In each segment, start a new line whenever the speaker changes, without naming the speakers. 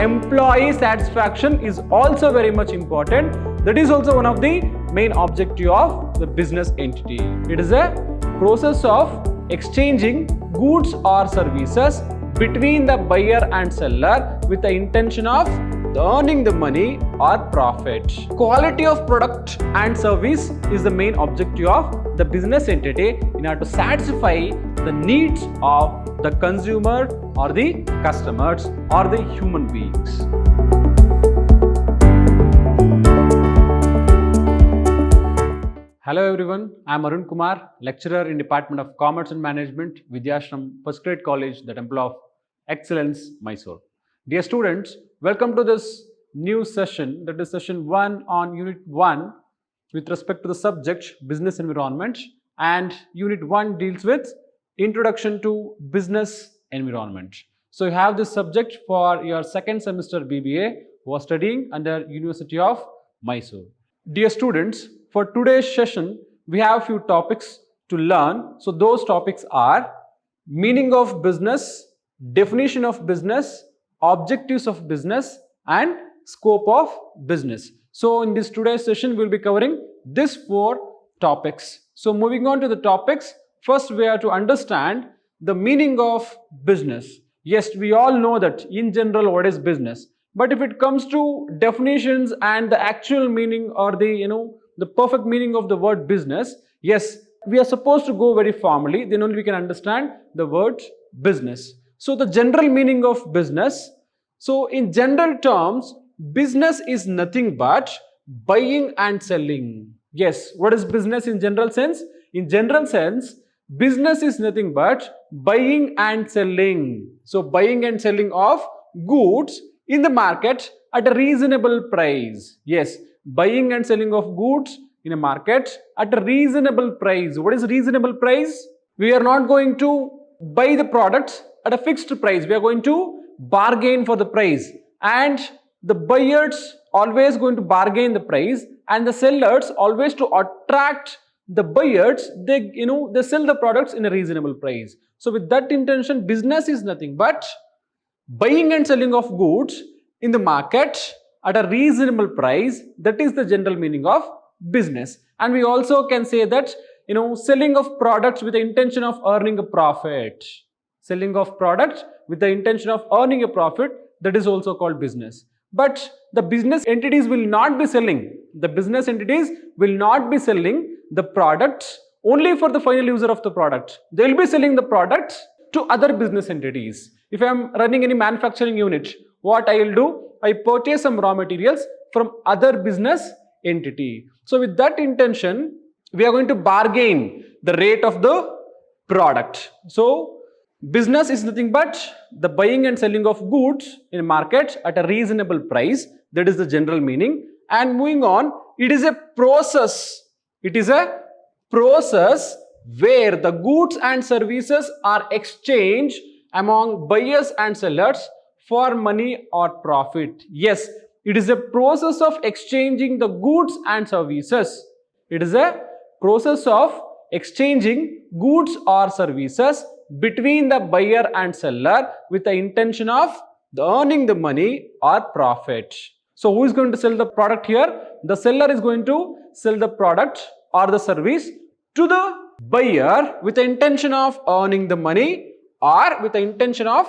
employee satisfaction is also very much important. That is also one of the main objective of the business entity. It is a process of exchanging goods or services between the buyer and seller with the intention of earning the money or profit. Quality of product and service is the main objective of the business entity in order to satisfy the needs of the consumer or the customers or the human beings. Hello everyone, I am Arun Kumar, lecturer in Department of Commerce and Management, Vidhyaashram, Postgrad College, the Temple of Excellence, MYSURU. Dear students, welcome to this new session, that is session 1 on Unit 1 with respect to the subject Business Environment, and Unit 1 deals with Introduction to Business Environment. So you have this subject for your second semester B.B.A who are studying under University of MYSURU. Dear students, for today's session, we have few topics to learn. So those topics are meaning of business, definition of business, objectives of business, and scope of business. So in this today's session, we'll be covering these 4 topics. So moving on to the topics, first we have to understand the meaning of business. Yes, we all know that in general what is business. But if it comes to definitions and the actual meaning or the perfect meaning of the word business, yes, we are supposed to go very formally, then only we can understand the word business. So the general meaning of business, so in general terms, business is nothing but buying and selling. Yes, what is business in general sense? In general sense, business is nothing but buying and selling. So buying and selling of goods in the market at a reasonable price. Yes, buying and selling of goods in a market at a reasonable price. What is reasonable price? We are not going to buy the products at a fixed price. We are going to bargain for the price, and the buyers always going to bargain the price, and the sellers always to attract the buyers, they sell the products in a reasonable price. So with that intention, business is nothing but buying and selling of goods in the market at a reasonable price. That is the general meaning of business. And we also can say that selling of products with the intention of earning a profit. Selling of products with the intention of earning a profit, that is also called business. But the business entities will not be selling. The business entities will not be selling the products only for the final user of the product. They will be selling the products to other business entities. If I am running any manufacturing unit, what I will do? I purchase some raw materials from other business entity. So with that intention, we are going to bargain the rate of the product. So business is nothing but the buying and selling of goods in a market at a reasonable price. That is the general meaning. And moving on, it is a process. It is a process where the goods and services are exchanged among buyers and sellers for money or profit. Yes, it is a process of exchanging the goods and services. It is a process of exchanging goods or services between the buyer and seller with the intention of earning the money or profit. So who is going to sell the product here? The seller is going to sell the product or the service to the buyer with the intention of earning the money or with the intention of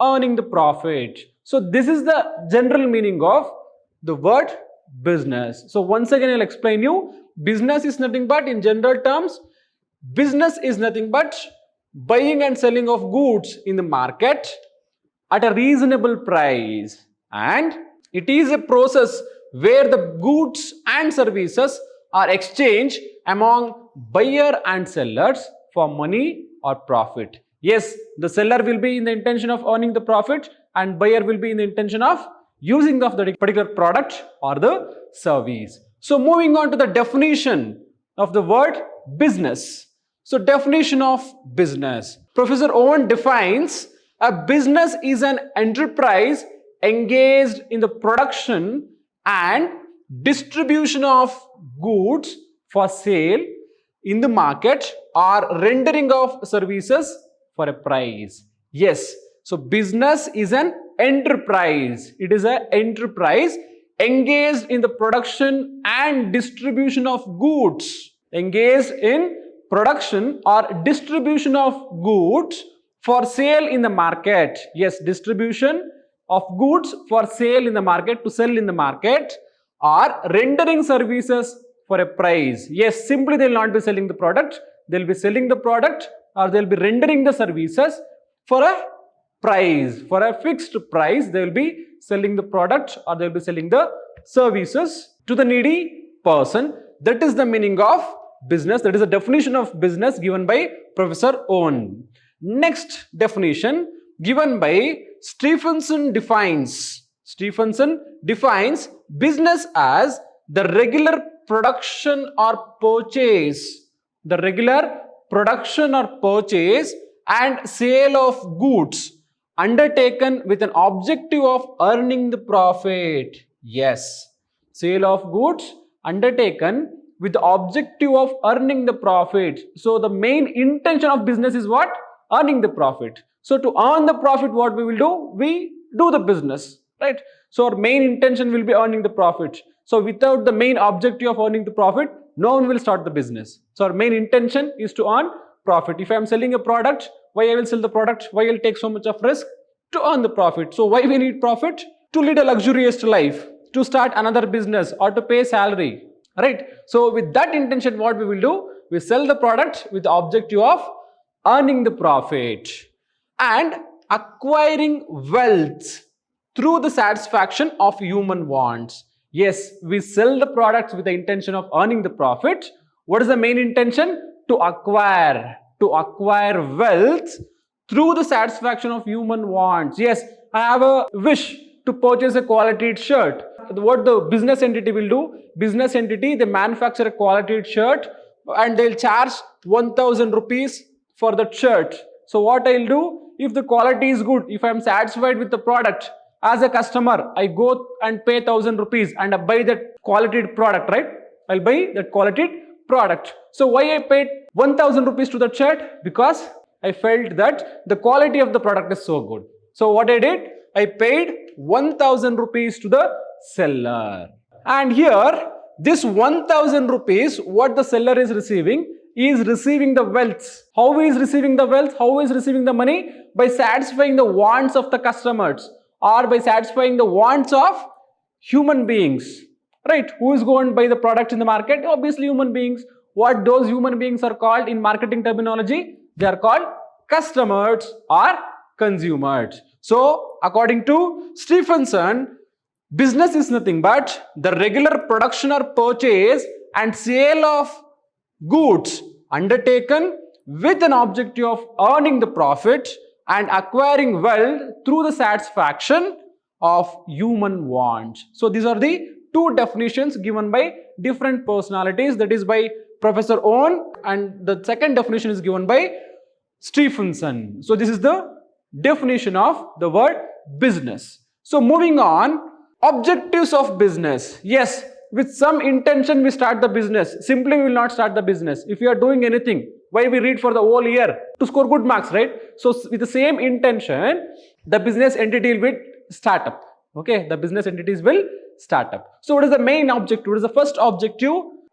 earning the profit. So this is the general meaning of the word business. So once again, I'll explain you. Business is nothing but, in general terms, business is nothing but buying and selling of goods in the market at a reasonable price, and it is a process where the goods and services are exchanged among buyer and sellers for money or profit. Yes, the seller will be in the intention of earning the profit, and buyer will be in the intention of using of the particular product or the service. So moving on to the definition of the word business. So definition of business. Professor Owen defines a business is an enterprise engaged in the production and distribution of goods for sale in the market or rendering of services for a price. Yes, so business is an enterprise. It is an enterprise engaged in the production and distribution of goods. Engaged in production or distribution of goods for sale in the market. Yes, distribution of goods for sale in the market, to sell in the market, or rendering services for a price. Yes, simply they will not be selling the product, they will be selling the product or they will be rendering the services for a price. For a fixed price, they will be selling the product or they will be selling the services to the needy person. That is the meaning of business. That is the definition of business given by Professor Owen. Next definition given by Stephenson defines business as the regular production or purchase, and sale of goods undertaken with an objective of earning the profit. Yes, sale of goods undertaken with the objective of earning the profit. So the main intention of business is what? Earning the profit. So to earn the profit, what we will do? We do the business, right? So our main intention will be earning the profit. So without the main objective of earning the profit, no one will start the business. So our main intention is to earn profit. If I am selling a product, why I will sell the product? Why I will take so much of risk? To earn the profit. So why we need profit? To lead a luxurious life, to start another business or to pay salary, right? So with that intention, what we will do? We sell the product with the objective of earning the profit and acquiring wealth through the satisfaction of human wants. Yes, we sell the products with the intention of earning the profit. What is the main intention? To acquire wealth through the satisfaction of human wants. Yes, I have a wish to purchase a quality shirt. What the business entity will do? Business entity, they manufacture a quality shirt and they'll charge 1000 rupees for that shirt. So what I'll do? If the quality is good, if I'm satisfied with the product, as a customer, I go and pay 1000 rupees and I buy that quality product, right? I'll buy that quality product. So why I paid 1000 rupees to that shirt? Because I felt that the quality of the product is so good. So what I did? I paid 1000 rupees to the seller. And here, this 1000 rupees, what the seller is receiving, is receiving the wealth. How he is receiving the wealth? How he is receiving the money? By satisfying the wants of the customers or by satisfying the wants of human beings, right? Who is going to buy the product in the market? Obviously human beings. What those human beings are called in marketing terminology? They are called customers or consumers. So according to Stephenson, business is nothing but the regular production or purchase and sale of goods undertaken with an objective of earning the profit and acquiring wealth through the satisfaction of human wants. So these are the two definitions given by different personalities, that is by Professor Owen, and the second definition is given by Stephenson. So this is the definition of the word business. So moving on, objectives of business. Yes, with some intention we start the business. Simply we will not start the business. If you are doing anything, why we read for the whole year? To score good marks, right? So with the same intention, the business entity will be startup. Okay, the business entities will start up. So what is the main objective? What is the first objective?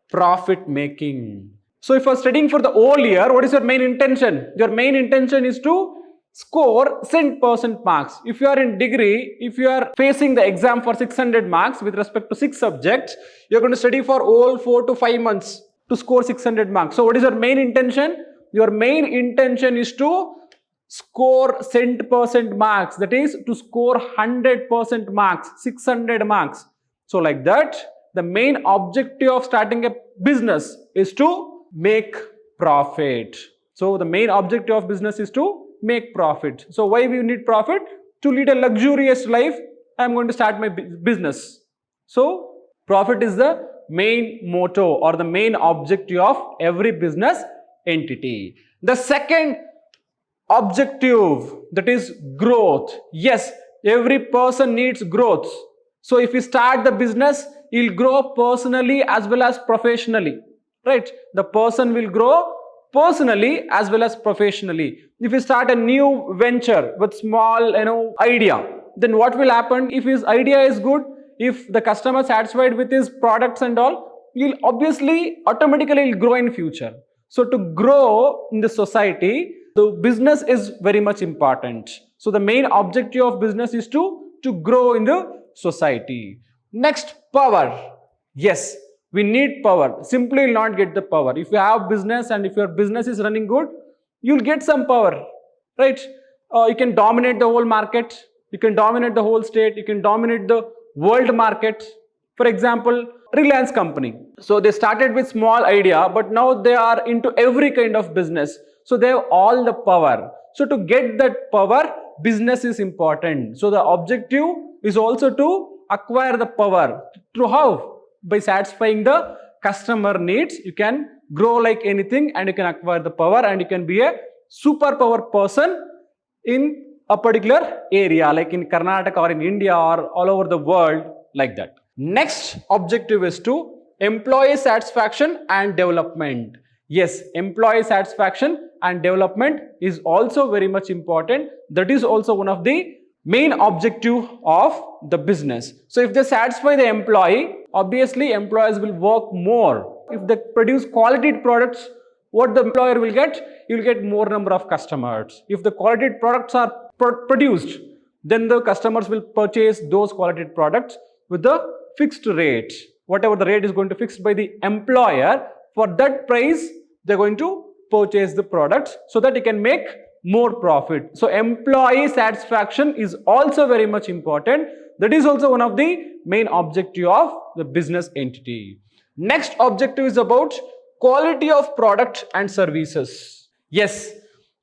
Profit making. So if you are studying for the whole year, what is your main intention? Your main intention is to score 100% marks. If you are in degree, if you are facing the exam for 600 marks with respect to 6 subjects, you are going to study for all 4 to 5 months to score 600 marks. So what is your main intention? Your main intention is to score 100% marks. That is to score 100% marks, 600 marks. So like that, the main objective of starting a business is to make profit. So the main objective of business is to make profit. So why we need profit? To lead a luxurious life, I am going to start my business. So profit is the main motto or the main objective of every business entity. The second objective, that is growth. Yes, every person needs growth. So if you start the business, he'll grow personally as well as professionally, right? The person will grow personally as well as professionally. If you start a new venture with small idea, then what will happen? If his idea is good, if the customer is satisfied with his products and all, you'll obviously automatically grow in future. So to grow in the society, the business is very much important. So the main objective of business is to grow in the society. Next, power. Yes, we need power. Simply will not get the power. If you have business and if your business is running good, you'll get some power, right? You can dominate the whole market. You can dominate the whole state. You can dominate the world market. For example, Reliance company. So they started with small idea, but now they are into every kind of business. So they have all the power. So to get that power, business is important. So the objective is also to acquire the power. Through how? By satisfying the customer needs. You can grow like anything and you can acquire the power and you can be a superpower person in a particular area, like in Karnataka or in India or all over the world, like that. Next objective is to employee satisfaction and development. Yes, employee satisfaction and development is also very much important. That is also one of the main objective of the business. So if they satisfy the employee, obviously employees will work more. If they produce quality products, what the employer will get? You will get more number of customers. If the quality products are produced, then the customers will purchase those quality products with the fixed rate. Whatever the rate is going to be fixed by the employer, for that price they are going to purchase the products so that they can make more profit. So employee satisfaction is also very much important. That is also one of the main objective of the business entity. Next objective is about quality of product and services. Yes,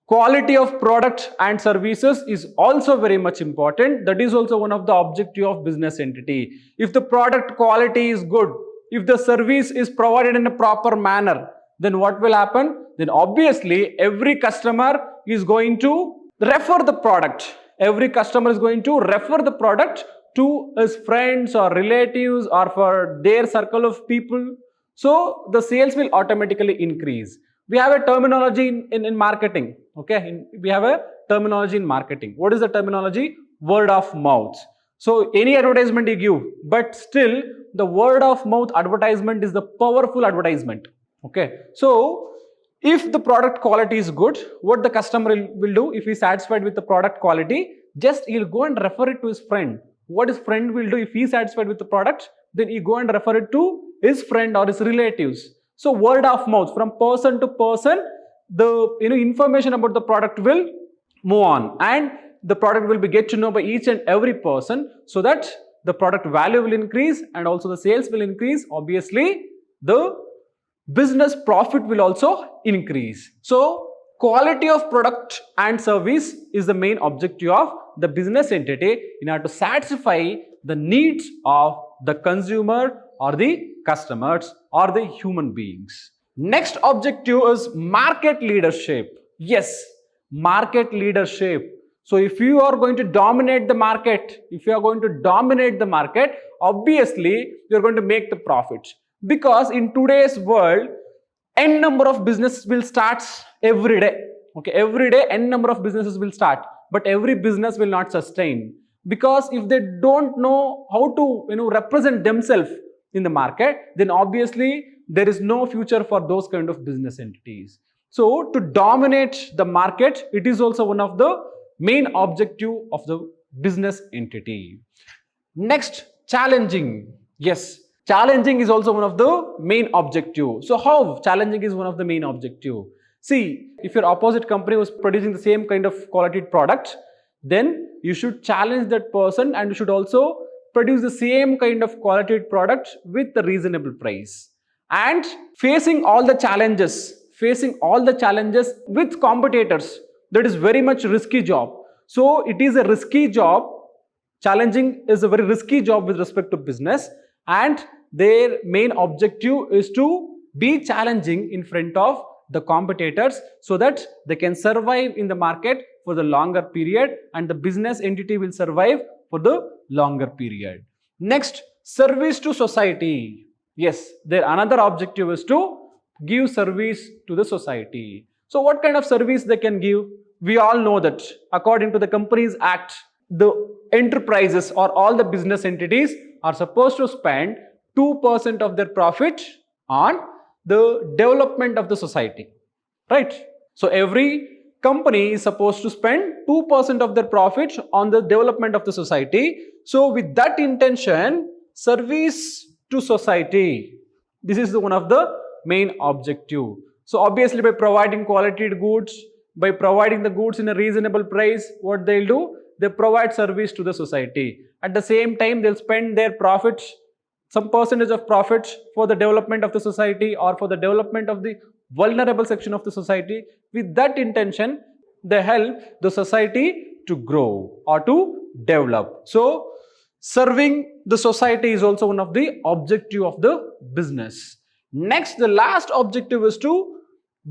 quality of product and services is also very much important. That is also one of the objective of business entity. If the product quality is good, if the service is provided in a proper manner, then what will happen? Then obviously every customer is going to refer the product. Every customer is going to refer the product to his friends or relatives or for their circle of people. So the sales will automatically increase. We have a terminology in marketing. Okay, we have a terminology in marketing. What is the terminology? Word of mouth. So any advertisement you give, but still the word of mouth advertisement is the powerful advertisement. Okay, so if the product quality is good, what the customer will do, if he is satisfied with the product quality, just he'll go and refer it to his friend. What his friend will do, if he is satisfied with the product, then he go and refer it to his friend or his relatives. So word of mouth, from person to person, the information about the product will move on and the product will be get to know by each and every person, so that the product value will increase and also the sales will increase. Obviously the business profit will also increase. So quality of product and service is the main objective of the business entity in order to satisfy the needs of the consumer or the customers or the human beings. Next objective is market leadership. Yes, market leadership. So if you are going to dominate the market, obviously you are going to make the profits. Because in today's world, n number of businesses will start every day. Okay, every day n number of businesses will start, but every business will not sustain. Because if they don't know how to represent themselves in the market, then obviously there is no future for those kind of business entities. So to dominate the market, it is also one of the main objective of the business entity. Next, challenging. Yes, challenging is also one of the main objective. So how challenging is one of the main objective? See, if your opposite company was producing the same kind of quality product, then you should challenge that person and you should also produce the same kind of quality product with a reasonable price. And facing all the challenges with competitors, that is very much risky job. So it is a risky job. Challenging is a very risky job with respect to business, and their main objective is to be challenging in front of the competitors so that they can survive in the market for the longer period and the business entity will survive for the longer period. Next, service to society. Yes, their another objective is to give service to the society. So what kind of service they can give? We all know that according to the Companies Act, the enterprises or all the business entities are supposed to spend 2% of their profit on the development of the society, right? So every company is supposed to spend 2% of their profit on the development of the society. So with that intention, service to society, this is one of the main objective. So obviously by providing quality goods, by providing the goods in a reasonable price, what they'll do, they provide service to the society. At the same time, they'll spend their profits, some percentage of profits, for the development of the society or for the development of the vulnerable section of the society. With that intention, they help the society to grow or to develop. So serving the society is also one of the objective of the business. Next, the last objective is to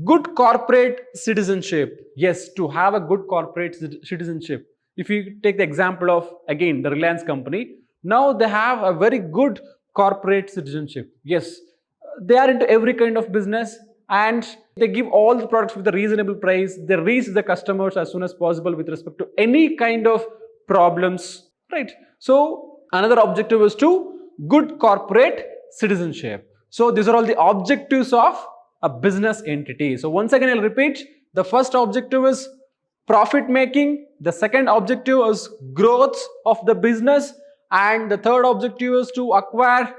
good corporate citizenship. Yes, to have a good corporate citizenship. If you take the example of, again, the Reliance company, now they have a very good corporate citizenship. Yes, they are into every kind of business and they give all the products with a reasonable price. They reach the customers as soon as possible with respect to any kind of problems, right? So another objective is to good corporate citizenship. So these are all the objectives of a business entity. So once again, I'll repeat. The first objective is profit making. The second objective is growth of the business. And the third objective is to acquire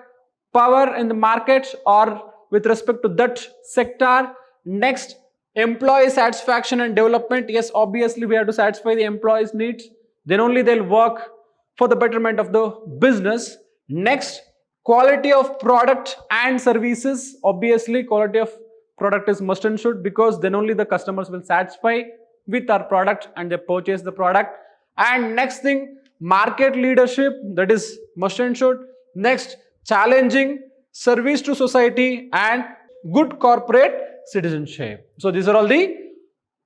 power in the market or with respect to that sector. Next, employee satisfaction and development. Yes, obviously we have to satisfy the employees' needs. Then only they'll work for the betterment of the business. Next, quality of product and services. Obviously, quality of product is must and should, because then only the customers will satisfy with our product and they purchase the product. And next thing, market leadership, that is must and should. Next, challenging service to society and good corporate citizenship. So these are all the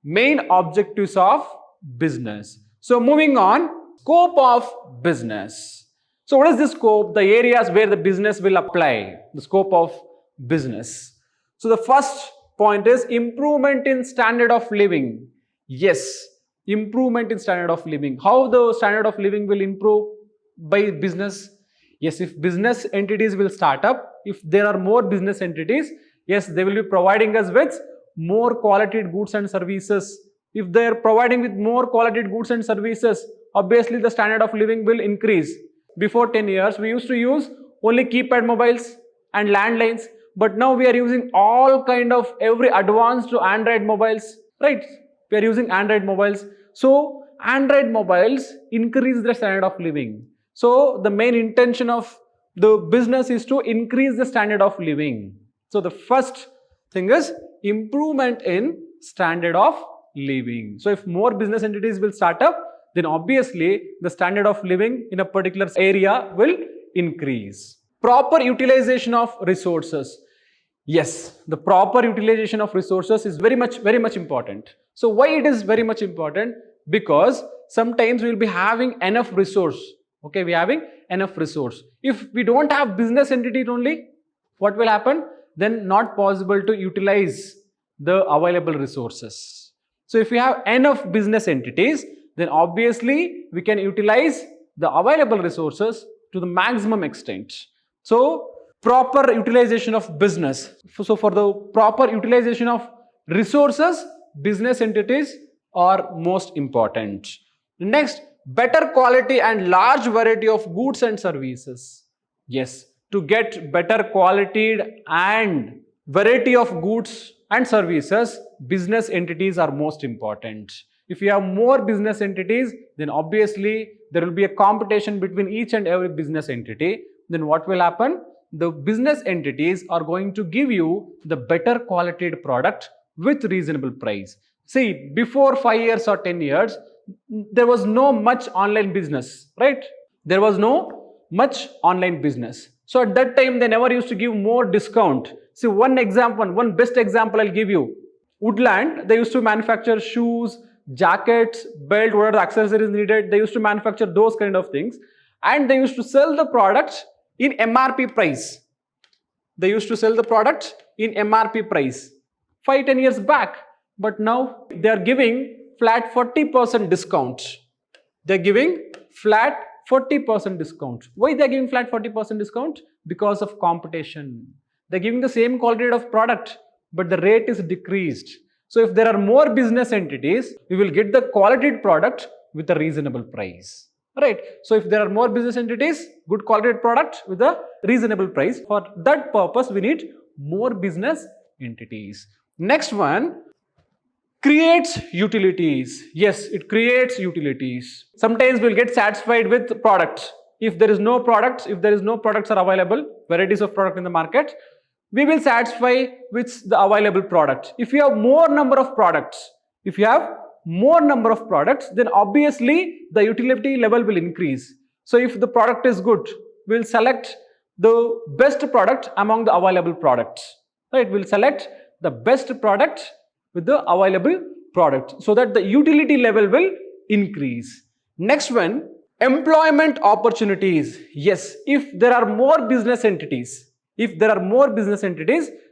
main objectives of business. So moving on, scope of business. So what is the scope? The areas where the business will apply, the scope of business. So the first point is improvement in standard of living. Yes, improvement in standard of living. How the standard of living will improve by business? Yes, if business entities will start up, if there are more business entities, yes, they will be providing us with more quality goods and services. If they are providing with more quality goods and services, obviously the standard of living will increase. Before 10 years, we used to use only keypad mobiles and landlines, but now we are using all kind of every advanced to Android mobiles, right? We are using Android mobiles. So Android mobiles increase the standard of living. So the main intention of the business is to increase the standard of living. So the first thing is improvement in standard of living. So if more business entities will start up, then obviously the standard of living in a particular area will increase. Proper utilization of resources. Yes, the proper utilization of resources is very much important. So why it is very much important? Because sometimes we will be having enough resource. Okay, we are having enough resource. If we don't have business entity only, what will happen? Then not possible to utilize the available resources. So if we have enough business entities, then obviously we can utilize the available resources to the maximum extent. So proper utilization of business. So for the proper utilization of resources, business entities are most important. Next, better quality and large variety of goods and services. Yes, to get better quality and variety of goods and services, business entities are most important. If you have more business entities, then obviously there will be a competition between each and every business entity. Then what will happen? The business entities are going to give you the better quality product with reasonable price. See, before 5 years or 10 years, there was no much online business, right? There was no much online business. So at that time, they never used to give more discount. See, one best example I'll give you. Woodland, they used to manufacture shoes, jackets, belt, whatever accessories needed. They used to manufacture those kind of things. And they used to sell the products in MRP price. They used to sell the product in MRP price 5-10 years back. But now they are giving flat 40% discount. They're giving flat 40% discount. Why they're giving flat 40% discount? Because of competition. They're giving the same quality of product, but the rate is decreased. So if there are more business entities, we will get the quality product with a reasonable price. Right? So if there are more business entities, good quality product with a reasonable price. For that purpose, we need more business entities. Next one, creates utilities. Yes, it creates utilities. Sometimes we'll get satisfied with products. If there is no products, are available, varieties of product in the market, we will satisfy with the available product. If you have more number of products, then obviously the utility level will increase. So if the product is good, we'll select the best product among the available products. Right? We'll select the best product with the available product so that the utility level will increase. Next one, employment opportunities. Yes, if there are more business entities,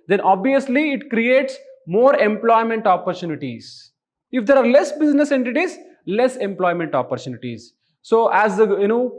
then obviously it creates more employment opportunities. If there are less business entities, less employment opportunities. So as the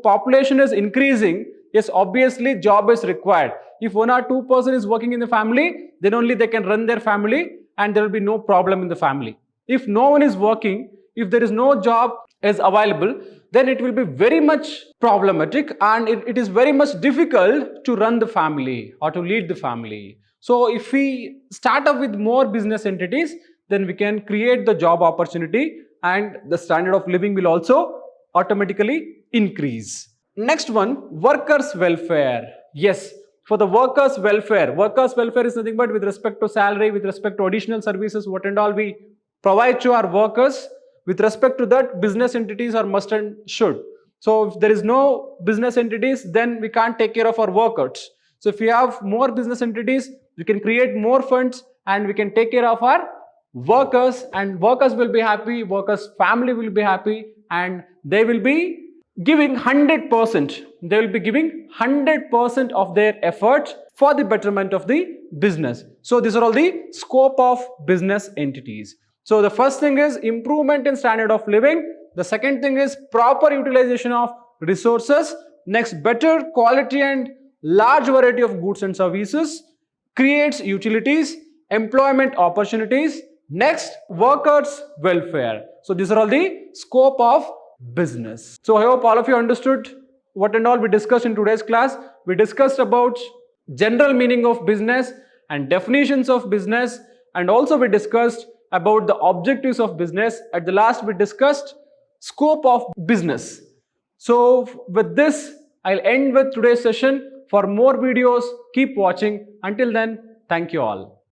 population is increasing, yes, obviously job is required. If 1 or 2 person is working in the family, then only they can run their family and there will be no problem in the family. If no one is working, if there is no job is available, then it will be very much problematic and it is very much difficult to run the family or to lead the family. So if we start up with more business entities, then we can create the job opportunity and the standard of living will also automatically increase. Next one, workers' welfare. Yes, for the workers' welfare is nothing but with respect to salary, with respect to additional services, what and all we provide to our workers. With respect to that, business entities are must and should. So if there is no business entities, then we can't take care of our workers. So if we have more business entities, we can create more funds and we can take care of our workers, and workers will be happy, workers' family will be happy, and they will be giving 100%. They will be giving 100% of their effort for the betterment of the business. So these are all the scope of business entities. So the first thing is improvement in standard of living. The second thing is proper utilization of resources. Next, better quality and large variety of goods and services. Creates utilities, employment opportunities. Next, workers' welfare. So these are all the scope of business. So I hope all of you understood what and all we discussed in today's class. We discussed about general meaning of business and definitions of business, and also we discussed about the objectives of business. At the last we discussed scope of business. So with this, I'll end with today's session. For more videos, keep watching. Until then, thank you all.